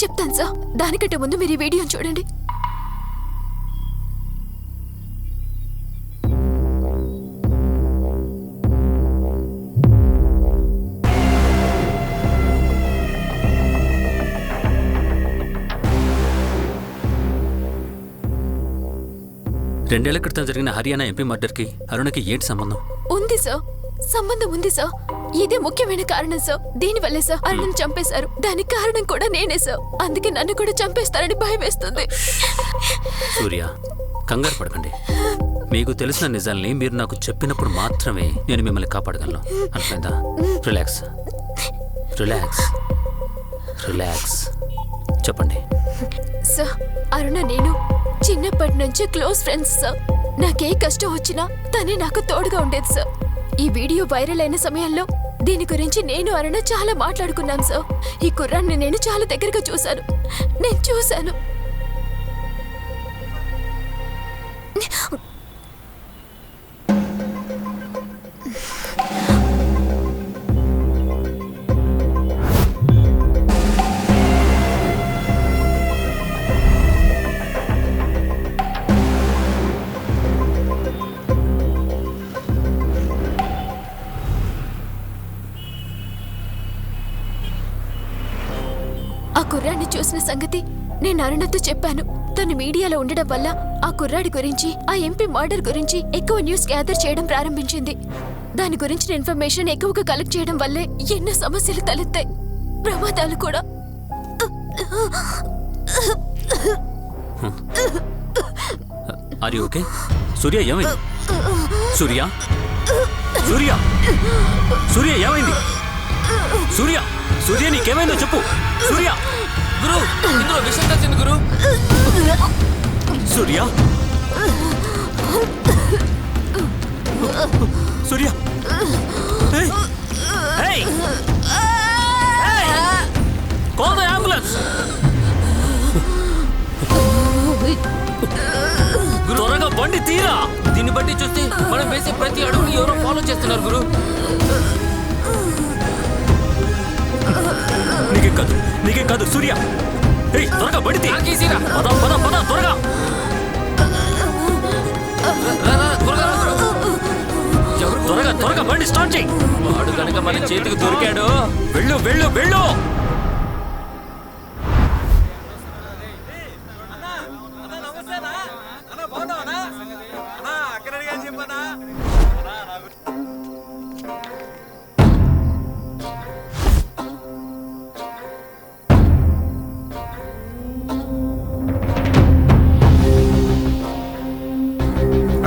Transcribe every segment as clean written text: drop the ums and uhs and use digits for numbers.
చెప్తాను సార్. దానికంటే ముందు మీరు ఈ వీడియోని చూడండి. రెండేళ్ల క్రితం జరిగిన హర్యానా ఎంపీ మర్డర్కి అరుణకి ఏంటి సంబంధం? ఉంది సార్, సంబంధం ఉంది సార్. ఇదే ముఖ్యమైన కారణం సార్. దీనివల్లే సార్ అరుణ్ని చంపేశారు. దానికి కారణం కూడా నేనే సార్. అందుకే నన్ను కూడా చంపేస్తారని భయం వేస్తుంది. సూర్య, కంగారు పడకండి. మీకు తెలిసిన నిజాల్ని మీరు నాకు చెప్పినప్పుడు మాత్రమే నేను మిమ్మల్ని కాపాడగలను. అర్థమైందా? Relax relax relax. చెప్పండి సార్. అరుణ నేను చిన్నప్పటి నుంచి క్లోజ్ ఫ్రెండ్స్ సార్. నాకే కష్టం వచ్చినా తనే నాకు తోడుగా ఉండేది సార్. ఈ వీడియో వైరల్ అయిన సమయంలో దీని గురించి నేను అరుణ చాలా మాట్లాడుకున్నాం సార్. ఈ కుర్రాన్ని నేను చాలా దగ్గరగా చూశాను. నేను చూశాను. ఆ కుర్రాడిని చూసిన సంగతి నేను అరుణతో చెప్పాను. తను మీడియాలో ఉండడం వల్ల ఆ కుర్రాడి గురించి, ఆ ఎంపీ మర్డర్ గురించి ఎక్కువ న్యూస్ గ్యాదర్ చేయడం ప్రారంభించింది. దాని గురించిన ఇన్ఫర్మేషన్ ఎక్కువగా కలెక్ట్ చేయడం వల్లే ఎన్నో సమస్యలు తలెత్తాయి, ప్రమాదాలు కూడా. Are you okay? సూర్య ఏమైంది? సూర్య సూర్య సూర్య ఏమైంది? సూర్య సూర్య నీకేమైందో చెప్పు. సూర్య గురు, ఇందులో విషయం తెలిసింది గురు. సూర్య సూర్య కాల్ ద అంబులెన్స్. త్వరగా బండి తీరా. దీన్ని బట్టి చూస్తే మనం వేసే ప్రతి అడుగుని ఎవరో ఫాలో చేస్తున్నారు గురు. నీకేం కాదు సూర్య. త్వరగా బండి తీ. నాకేసిరా. పద పద పద త్వరగా. త్వరగా త్వరగా బండి స్టార్ట్ చేయి. వాడు కనుక మన చేతికి దొరికాడు. వెళ్ళు వెళ్ళు వెళ్ళు.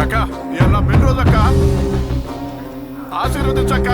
అక్క, ఎలా మెట్రోదక్క ఆశీర్వదించక్క.